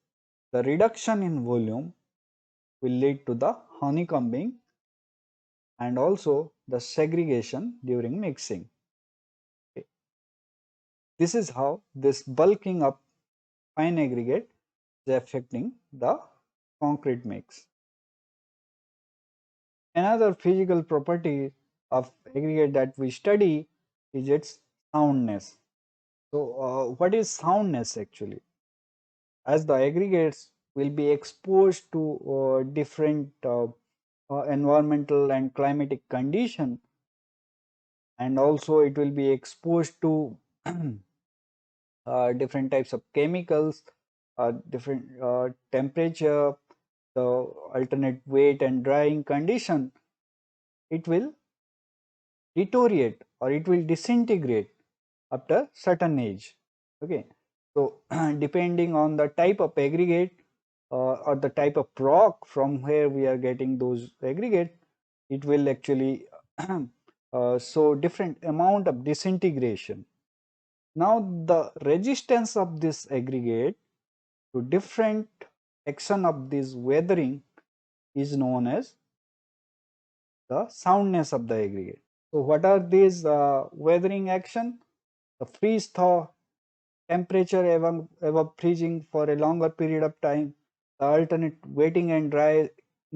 the reduction in volume will lead to the honeycombing and also the segregation during mixing. Okay. This is how this bulking up fine aggregate is affecting the concrete mix. Another physical property of aggregate that we study is its soundness. So, what is soundness actually? As the aggregates will be exposed to different environmental and climatic condition, and also it will be exposed to different types of chemicals, different temperature, the alternate wet and drying condition, it will deteriorate or it will disintegrate after certain age. Okay. So depending on the type of aggregate or the type of rock from where we are getting those aggregate, it will actually show different amount of disintegration. Now the resistance of this aggregate to different action of this weathering is known as the soundness of the aggregate. So what are these weathering action? The freeze thaw, temperature above freezing for a longer period of time, the alternate wetting and dry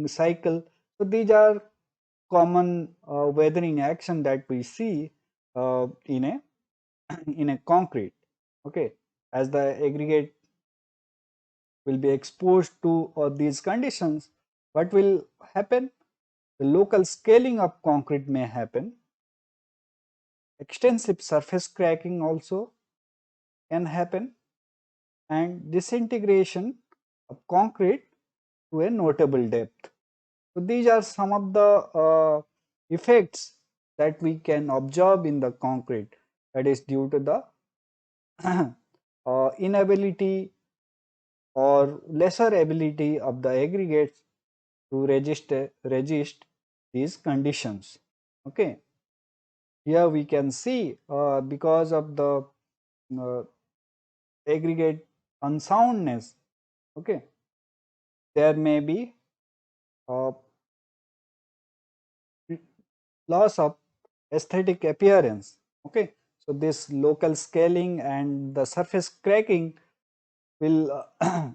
cycle. So these are common weathering action that we see in a in a concrete. Okay, as the aggregate will be exposed to these conditions, what will happen? The local scaling of concrete may happen. Extensive surface cracking also can happen, and disintegration of concrete to a notable depth. So these are some of the effects that we can observe in the concrete, that is due to the inability or lesser ability of the aggregates to resist these conditions. Okay. Here we can see because of the uh, aggregate unsoundness, okay, there may be uh, loss of aesthetic appearance. Okay. So this local scaling and the surface cracking will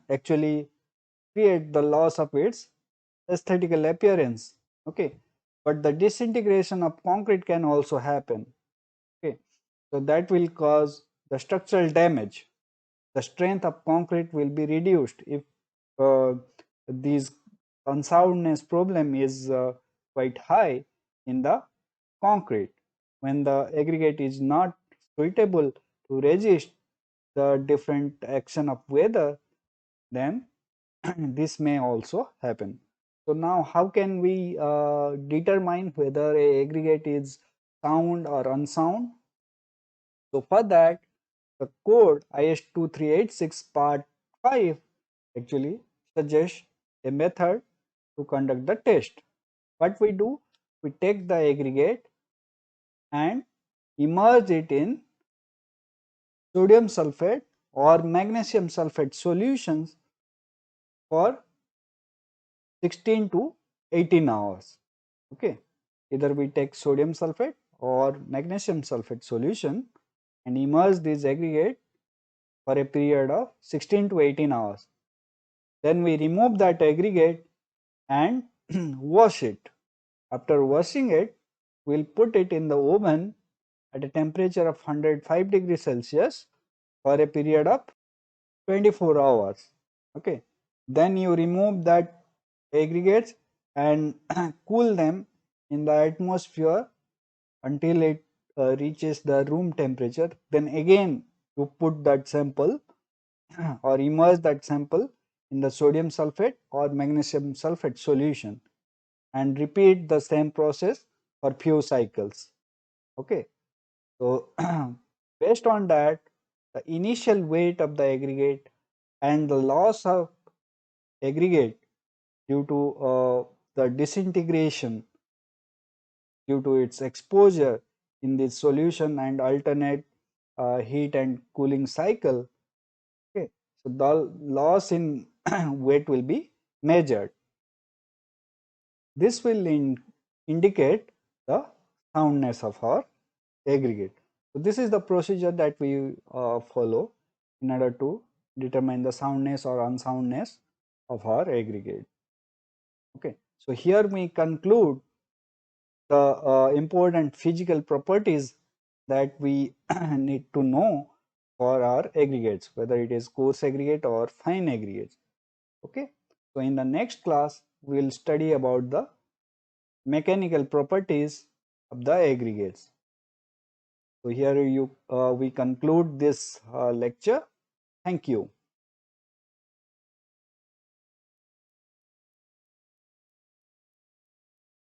actually create the loss of its aesthetical appearance. Okay. But the disintegration of concrete can also happen. Okay. So that will cause the structural damage. The strength of concrete will be reduced if uh, these unsoundness problem is quite high in the concrete. When the aggregate is not suitable to resist the different action of weather, then this may also happen. So now how can we determine whether a aggregate is sound or unsound? So for that, the code IS 2386 part 5 actually suggests a method to conduct the test. What we do, we take the aggregate and immerse it in sodium sulfate or magnesium sulfate solutions for 16 to 18 hours. Okay, either we take sodium sulfate or magnesium sulfate solution and immerse this aggregate for a period of 16 to 18 hours. Then we remove that aggregate and wash it. After washing it, we will put it in the oven at a temperature of 105 degrees Celsius for a period of 24 hours. Okay. Then you remove that aggregates and cool them in the atmosphere until it reaches the room temperature. Then again you put that sample or immerse that sample in the sodium sulfate or magnesium sulfate solution and repeat the same process for few cycles. Okay. So based on that, the initial weight of the aggregate and the loss of aggregate due to the disintegration due to its exposure in this solution and alternate heat and cooling cycle. Okay, so the loss in weight will be measured. This will indicate the soundness of our aggregate. So this is the procedure that we follow in order to determine the soundness or unsoundness of our aggregate. Okay, so here we conclude the important physical properties that we need to know for our aggregates, whether it is coarse aggregate or fine aggregates. Okay, so in the next class we will study about the mechanical properties of the aggregates. So here we conclude this lecture. Thank you.